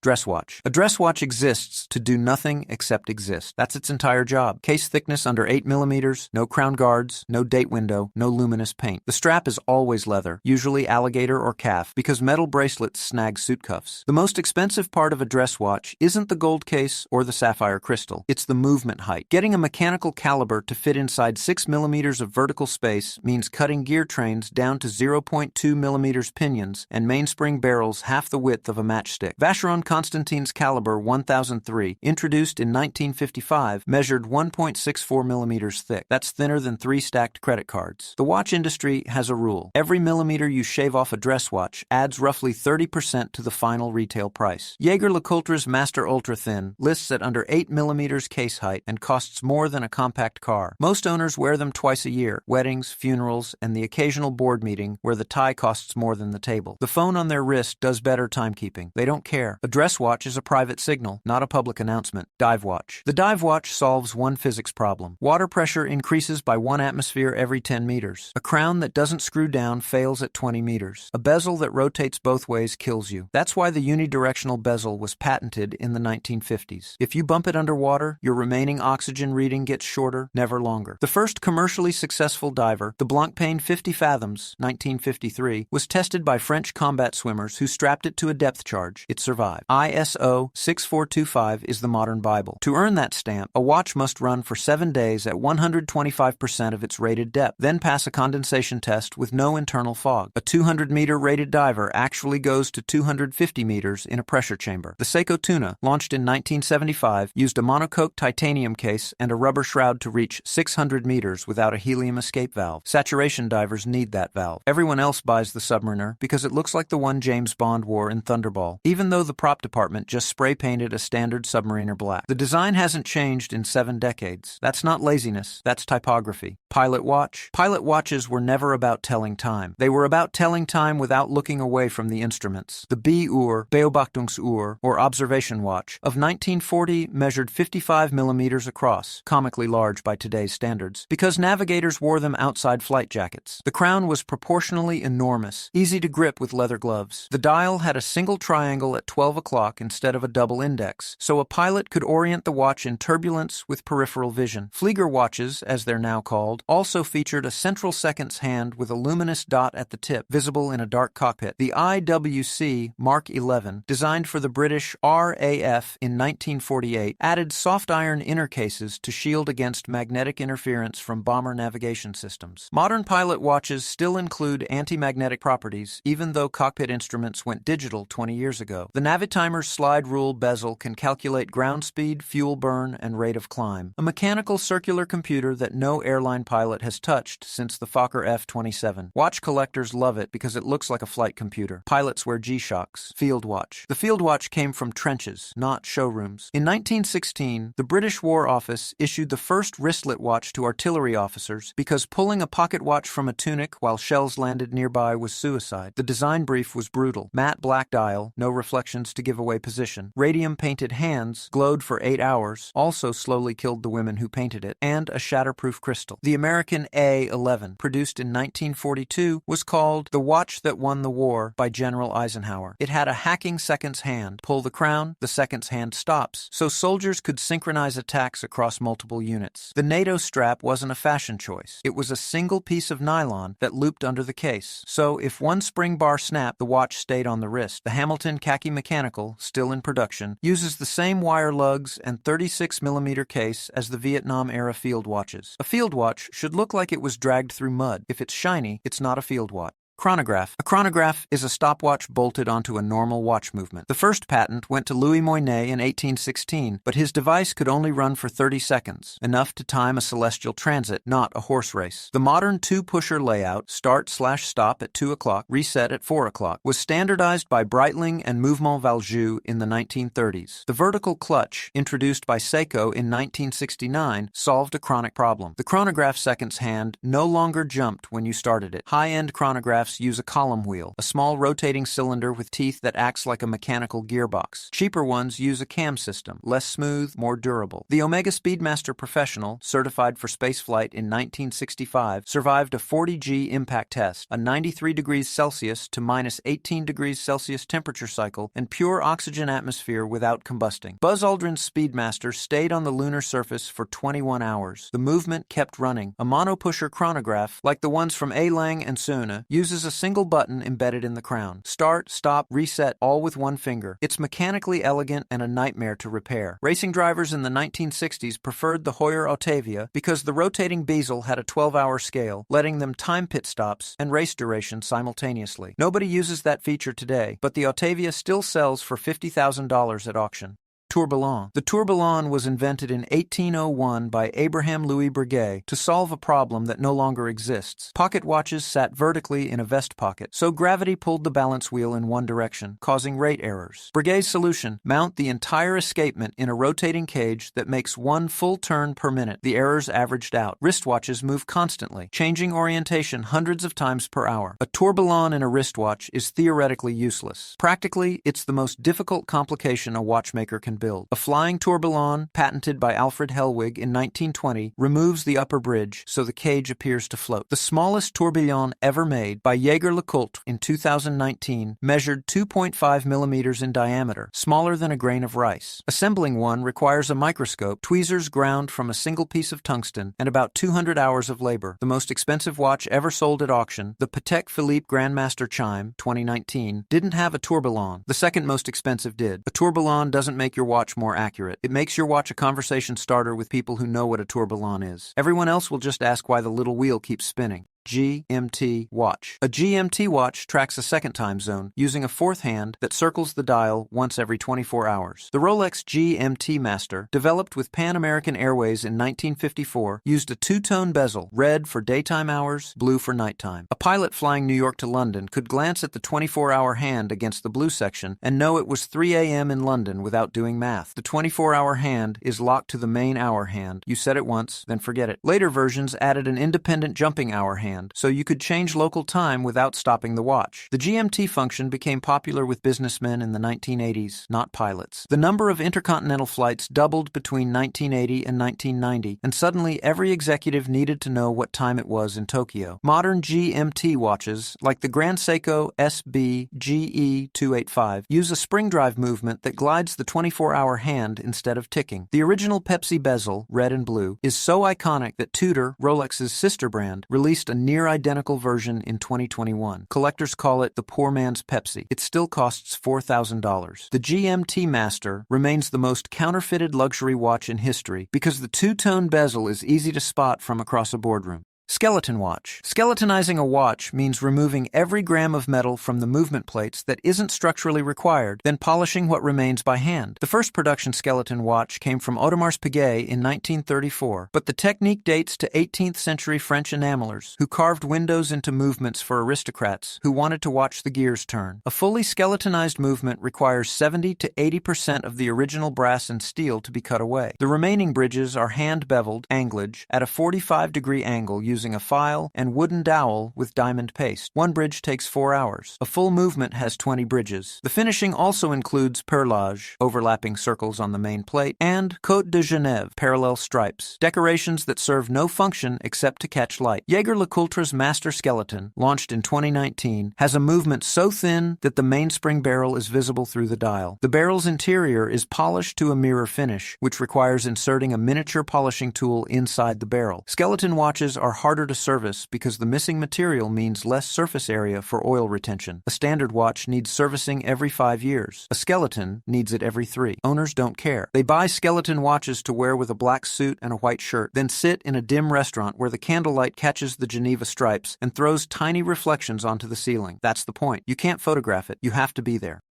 Dress watch. A dress watch exists to do nothing except exist. That's its entire job. Case thickness under 8 millimeters, no crown guards, no date window, no luminous paint. The strap is always leather, usually alligator or calf, because metal bracelets snag suit cuffs. The most expensive part of a dress watch isn't the gold case or the sapphire crystal. It's the movement height. Getting a mechanical caliber to fit inside 6 millimeters of vertical space means cutting gear trains down to 0.2 millimeters pinions and mainspring barrels half the width of a matchstick. Vacheron Constantine's caliber 1003, introduced in 1955, measured 1.64 millimeters thick. That's thinner than 3 stacked credit cards. The watch industry has a rule. Every millimeter you shave off a dress watch adds roughly 30% to the final retail price. Jaeger-LeCoultre's Master Ultra Thin lists at under 8 millimeters case height and costs more than a compact car. Most owners wear them twice a year: weddings, funerals, and the occasional board meeting where the tie costs more than the table. The phone on their wrist does better timekeeping. They don't care. A dress watch is a private signal, not a public announcement. Dive watch. The dive watch solves one physics problem. Water pressure increases by 1 atmosphere every 10 meters. A crown that doesn't screw down fails at 20 meters. A bezel that rotates both ways kills you. That's why the unidirectional bezel was patented in the 1950s. If you bump it underwater, your remaining oxygen reading gets shorter, never longer. The first commercially successful diver, the Blancpain 50 Fathoms, 1953, was tested by French combat swimmers who strapped it to a depth charge. It survived. ISO 6425 is the modern Bible. To earn that stamp, a watch must run for 7 days at 125% of its rated depth, then pass a condensation test with no internal fog. A 200-meter rated diver actually goes to 250 meters in a pressure chamber. The Seiko Tuna, launched in 1975, used a monocoque titanium case and a rubber shroud to reach 600 meters without a helium escape valve. Saturation divers need that valve. Everyone else buys the Submariner because it looks like the one James Bond wore in Thunderball, even though the prop department just spray-painted a standard Submariner black. The design hasn't changed in 7 decades. That's not laziness, that's typography. Pilot watch. Pilot watches were never about telling time. They were about telling time without looking away from the instruments. The B-Uhr, Beobachtungsuhr, or observation watch, of 1940 measured 55 millimeters across, comically large by today's standards, because navigators wore them outside flight jackets. The crown was proportionally enormous, easy to grip with leather gloves. The dial had a single triangle at 12 o'clock instead of a double index, so a pilot could orient the watch in turbulence with peripheral vision. Flieger watches, as they're now called, also featured a central seconds hand with a luminous dot at the tip, visible in a dark cockpit. The IWC Mark 11, designed for the British RAF in 1948, added soft iron inner cases to shield against magnetic interference from bomber navigation systems. Modern pilot watches still include anti-magnetic properties, even though cockpit instruments went digital 20 years ago. The Navitimer's slide rule bezel can calculate ground speed, fuel burn, and rate of climb. A mechanical circular computer that no airline pilot has touched since the Fokker F-27. Watch collectors love it because it looks like a flight computer. Pilots wear G-Shocks. Field watch. The field watch came from trenches, not showrooms. In 1916, the British War Office issued the first wristlet watch to artillery officers because pulling a pocket watch from a tunic while shells landed nearby was suicide. The design brief was brutal. Matte black dial, no reflections to give away position. Radium-painted hands, glowed for 8 hours, also slowly killed the women who painted it, and a shatterproof crystal. The American A-11, produced in 1942, was called The Watch That Won the War by General Eisenhower. It had a hacking seconds hand. Pull the crown, the seconds hand stops, so soldiers could synchronize attacks across multiple units. The NATO strap wasn't a fashion choice. It was a single piece of nylon that looped under the case. So if one spring bar snapped, the watch stayed on the wrist. The Hamilton Khaki Mechanical, still in production, uses the same wire lugs and 36mm case as the Vietnam-era field watches. A field watch should look like it was dragged through mud. If it's shiny, it's not a field watch. Chronograph. A chronograph is a stopwatch bolted onto a normal watch movement. The first patent went to Louis Moynet in 1816, but his device could only run for 30 seconds, enough to time a celestial transit, not a horse race. The modern 2-pusher layout, start/stop at 2 o'clock, reset at 4 o'clock, was standardized by Breitling and Mouvement Valjoux in the 1930s. The vertical clutch, introduced by Seiko in 1969, solved a chronic problem. The chronograph seconds hand no longer jumped when you started it. High-end chronographs chronographs use a column wheel, a small rotating cylinder with teeth that acts like a mechanical gearbox. Cheaper ones use a cam system, less smooth, more durable. The Omega Speedmaster Professional, certified for spaceflight in 1965, survived a 40G impact test, a 93 degrees Celsius to minus 18 degrees Celsius temperature cycle, and pure oxygen atmosphere without combusting. Buzz Aldrin's Speedmaster stayed on the lunar surface for 21 hours. The movement kept running. A monopusher chronograph, like the ones from A. Lang and Söhne, uses a single button embedded in the crown. Start, stop, reset, all with one finger. It's mechanically elegant and a nightmare to repair. Racing drivers in the 1960s preferred the Heuer Autavia because the rotating bezel had a 12-hour scale, letting them time pit stops and race duration simultaneously. Nobody uses that feature today, but the Autavia still sells for $50,000 at auction. Tourbillon. The tourbillon was invented in 1801 by Abraham Louis Breguet to solve a problem that no longer exists. Pocket watches sat vertically in a vest pocket, so gravity pulled the balance wheel in one direction, causing rate errors. Breguet's solution: mount the entire escapement in a rotating cage that makes one full turn per minute. The errors averaged out. Wristwatches move constantly, changing orientation hundreds of times per hour. A tourbillon in a wristwatch is theoretically useless. Practically, it's the most difficult complication a watchmaker can build. A flying tourbillon, patented by Alfred Hellwig in 1920, removes the upper bridge so the cage appears to float. The smallest tourbillon ever made, by Jaeger-LeCoultre in 2019, measured 2.5 millimeters in diameter, smaller than a grain of rice. Assembling one requires a microscope, tweezers ground from a single piece of tungsten, and about 200 hours of labor. The most expensive watch ever sold at auction, the Patek Philippe Grandmaster Chime, 2019, didn't have a tourbillon. The second most expensive did. A tourbillon doesn't make your watch more accurate. It makes your watch a conversation starter with people who know what a tourbillon is. Everyone else will just ask why the little wheel keeps spinning. GMT watch. A GMT watch tracks a second time zone using a fourth hand that circles the dial once every 24 hours. The Rolex GMT Master, developed with Pan American Airways in 1954, used a two-tone bezel, red for daytime hours, blue for nighttime. A pilot flying New York to London could glance at the 24-hour hand against the blue section and know it was 3 a.m. in London without doing math. The 24-hour hand is locked to the main hour hand. You set it once, then forget it. Later versions added an independent jumping hour hand, so you could change local time without stopping the watch. The GMT function became popular with businessmen in the 1980s, not pilots. The number of intercontinental flights doubled between 1980 and 1990, and suddenly every executive needed to know what time it was in Tokyo. Modern GMT watches, like the Grand Seiko SB GE285, use a spring drive movement that glides the 24-hour hand instead of ticking. The original Pepsi bezel, red and blue, is so iconic that Tudor, Rolex's sister brand, released a near-identical version in 2021. Collectors call it the poor man's Pepsi. It still costs $4,000. The GMT Master remains the most counterfeited luxury watch in history because the two-tone bezel is easy to spot from across a boardroom. Skeleton watch. Skeletonizing a watch means removing every gram of metal from the movement plates that isn't structurally required, then polishing what remains by hand. The first production skeleton watch came from Audemars Piguet in 1934, but the technique dates to 18th century French enamelers who carved windows into movements for aristocrats who wanted to watch the gears turn. A fully skeletonized movement requires 70 to 80% of the original brass and steel to be cut away. The remaining bridges are hand-beveled, anglage, at a 45-degree angle using a file and wooden dowel with diamond paste. One bridge takes 4 hours. A full movement has 20 bridges. The finishing also includes perlage, overlapping circles on the main plate, and Côte de Genève, parallel stripes, decorations that serve no function except to catch light. Jaeger-LeCoultre's Master Skeleton, launched in 2019, has a movement so thin that the mainspring barrel is visible through the dial. The barrel's interior is polished to a mirror finish, which requires inserting a miniature polishing tool inside the barrel. Skeleton watches are harder to service because the missing material means less surface area for oil retention. A standard watch needs servicing every 5 years. A skeleton needs it every 3. Owners don't care. They buy skeleton watches to wear with a black suit and a white shirt, then sit in a dim restaurant where the candlelight catches the Geneva stripes and throws tiny reflections onto the ceiling. That's the point. You can't photograph it. You have to be there.